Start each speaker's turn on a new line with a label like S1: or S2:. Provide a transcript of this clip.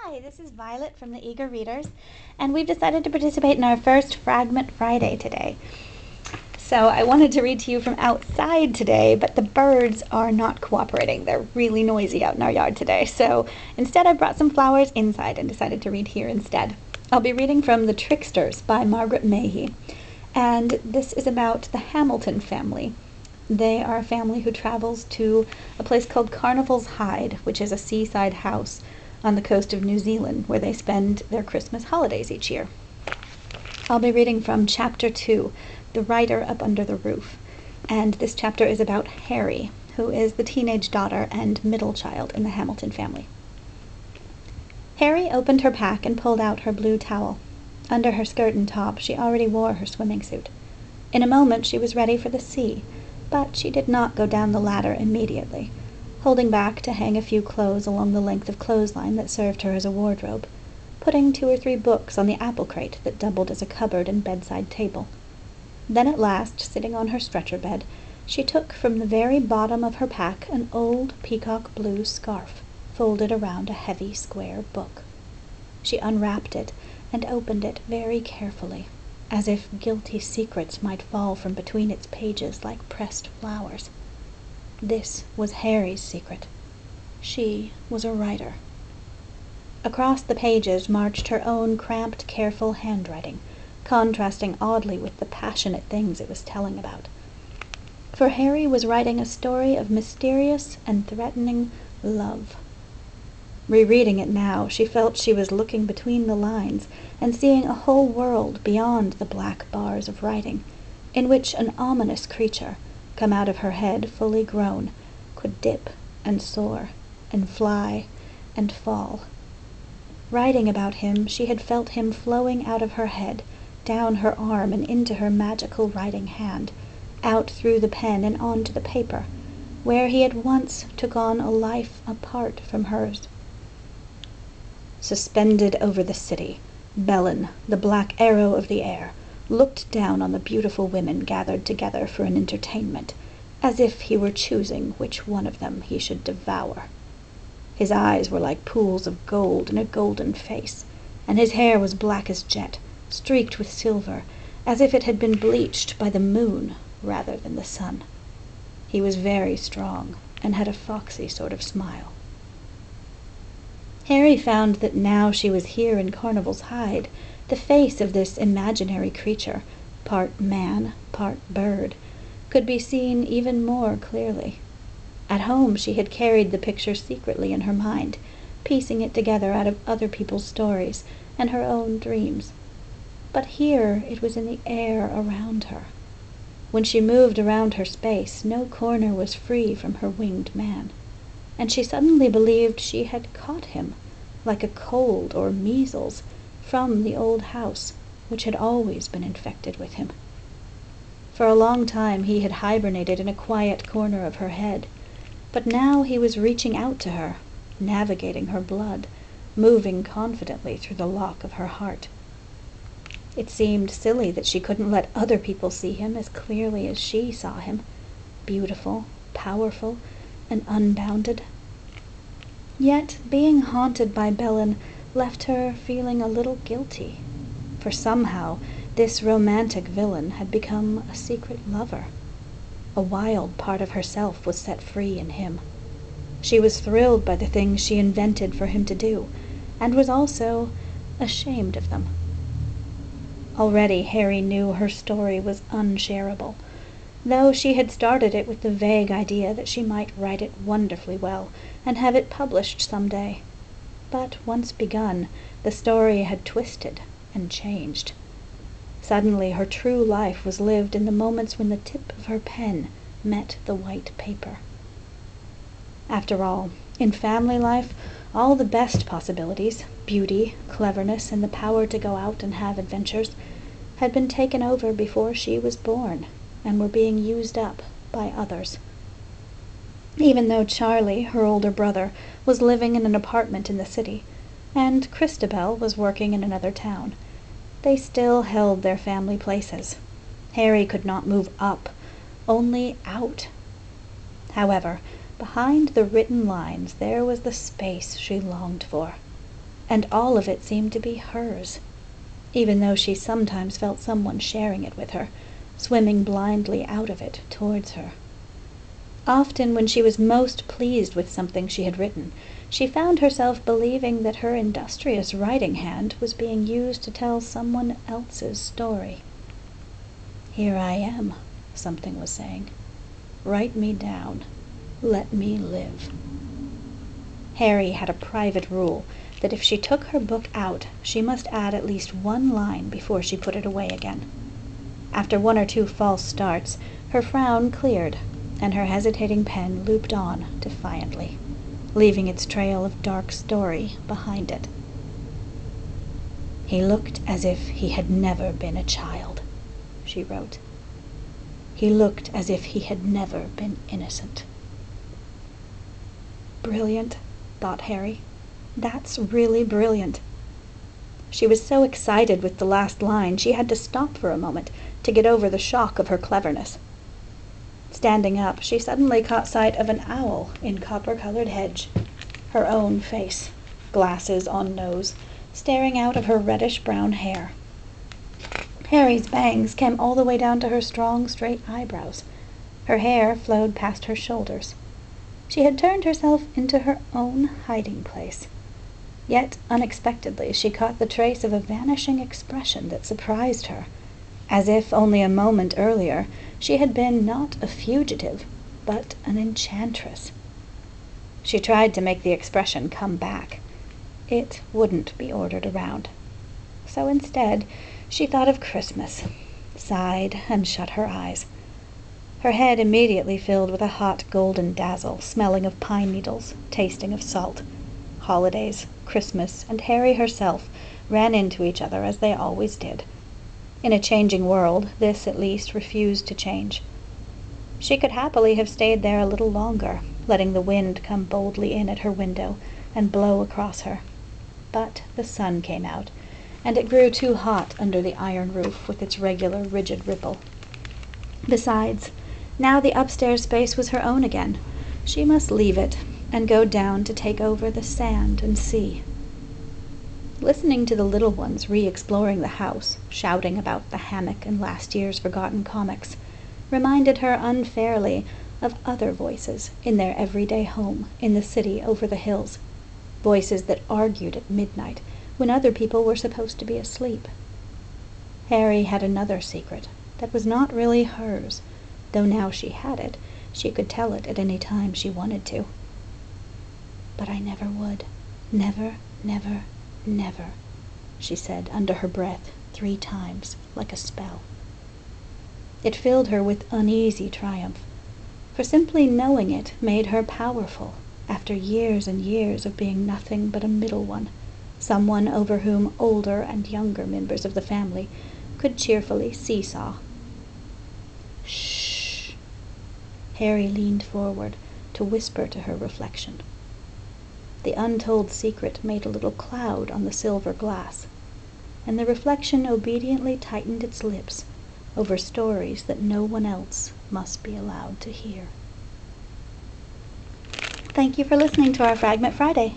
S1: Hi, this is Violet from the Eager Readers, and we've decided to participate in our first Fragment Friday today. So I wanted to read to you from outside today, but the birds are not cooperating. They're really noisy out in our yard today. So instead I brought some flowers inside and decided to read here instead. I'll be reading from The Tricksters by Margaret Mahy, and this is about the Hamilton family. They are a family who travels to a place called Carnival's Hyde, which is a seaside house on the coast of New Zealand, where they spend their Christmas holidays each year. I'll be reading from Chapter 2, The Writer Up Under the Roof, and this chapter is about Harry, who is the teenage daughter and middle child in the Hamilton family. Harry opened her pack and pulled out her blue towel. Under her skirt and top, she already wore her swimming suit. In a moment she was ready for the sea, but she did not go down the ladder immediately, holding back to hang a few clothes along the length of clothesline that served her as a wardrobe, putting 2 or 3 books on the apple crate that doubled as a cupboard and bedside table. Then at last, sitting on her stretcher bed, she took from the very bottom of her pack an old peacock blue scarf, folded around a heavy square book. She unwrapped it and opened it very carefully, as if guilty secrets might fall from between its pages like pressed flowers. This was Harry's secret. She was a writer. Across the pages marched her own cramped, careful handwriting, contrasting oddly with the passionate things it was telling about. For Harry was writing a story of mysterious and threatening love. Rereading it now, she felt she was looking between the lines and seeing a whole world beyond the black bars of writing, in which an ominous creature, come out of her head fully grown, could dip and soar and fly and fall. Writing about him, she had felt him flowing out of her head, down her arm and into her magical writing hand, out through the pen and onto the paper, where he at once took on a life apart from hers. Suspended over the city, Bellin, the black arrow of the air, looked down on the beautiful women gathered together for an entertainment, as if he were choosing which one of them he should devour. His eyes were like pools of gold in a golden face, and his hair was black as jet, streaked with silver, as if it had been bleached by the moon rather than the sun. He was very strong, and had a foxy sort of smile. Harry found that now she was here in Carnival's Hyde, the face of this imaginary creature, part man, part bird, could be seen even more clearly. At home she had carried the picture secretly in her mind, piecing it together out of other people's stories and her own dreams. But here it was in the air around her. When she moved around her space, no corner was free from her winged man, and she suddenly believed she had caught him, like a cold or measles, from the old house, which had always been infected with him. For a long time he had hibernated in a quiet corner of her head, but now he was reaching out to her, navigating her blood, moving confidently through the lock of her heart. It seemed silly that she couldn't let other people see him as clearly as she saw him, beautiful, powerful, and unbounded. Yet being haunted by Bellin left her feeling a little guilty, for somehow this romantic villain had become a secret lover. A wild part of herself was set free in him. She was thrilled by the things she invented for him to do, and was also ashamed of them. Already Harry knew her story was unshareable, though she had started it with the vague idea that she might write it wonderfully well and have it published some day. But once begun, the story had twisted and changed. Suddenly her true life was lived in the moments when the tip of her pen met the white paper. After all, in family life, all the best possibilities, beauty, cleverness, and the power to go out and have adventures, had been taken over before she was born, and were being used up by others. Even though Charlie, her older brother, was living in an apartment in the city, and Christabel was working in another town, they still held their family places. Harry could not move up, only out. However, behind the written lines there was the space she longed for. and all of it seemed to be hers, even though she sometimes felt someone sharing it with her, swimming blindly out of it towards her. Often, when she was most pleased with something she had written, she found herself believing that her industrious writing hand was being used to tell someone else's story. "Here I am," something was saying. "Write me down. Let me live." Harry had a private rule that if she took her book out, she must add at least one line before she put it away again. After one or two false starts, her frown cleared, and her hesitating pen looped on defiantly, leaving its trail of dark story behind it. "He looked as if he had never been a child," she wrote. "He looked as if he had never been innocent." Brilliant, thought Harry. That's really brilliant. She was so excited with the last line, she had to stop for a moment to get over the shock of her cleverness. Standing up, she suddenly caught sight of an owl in copper-colored hedge, her own face, glasses on nose, staring out of her reddish-brown hair. Harry's bangs came all the way down to her strong, straight eyebrows. Her hair flowed past her shoulders. She had turned herself into her own hiding place. Yet, unexpectedly, she caught the trace of a vanishing expression that surprised her, as if only a moment earlier she had been not a fugitive, but an enchantress. She tried to make the expression come back. It wouldn't be ordered around. So instead, she thought of Christmas, sighed, and shut her eyes. Her head immediately filled with a hot golden dazzle, smelling of pine needles, tasting of salt. Holidays, Christmas, and Harry herself ran into each other as they always did. In a changing world, this at least refused to change. She could happily have stayed there a little longer, letting the wind come boldly in at her window and blow across her. But the sun came out, and it grew too hot under the iron roof with its regular rigid ripple. Besides, now the upstairs space was her own again. She must leave it and go down to take over the sand and sea. Listening to the little ones re-exploring the house, shouting about the hammock and last year's forgotten comics, reminded her unfairly of other voices in their everyday home in the city over the hills, voices that argued at midnight when other people were supposed to be asleep. Harry had another secret that was not really hers, though now she had it, she could tell it at any time she wanted to. "But I never would. Never, never, never," she said under her breath 3 times, like a spell. It filled her with uneasy triumph, for simply knowing it made her powerful, after years and years of being nothing but a middle one, someone over whom older and younger members of the family could cheerfully seesaw. "Shh!" Harry leaned forward to whisper to her reflection. The untold secret made a little cloud on the silver glass, and the reflection obediently tightened its lips over stories that no one else must be allowed to hear. Thank you for listening to our Fragment Friday.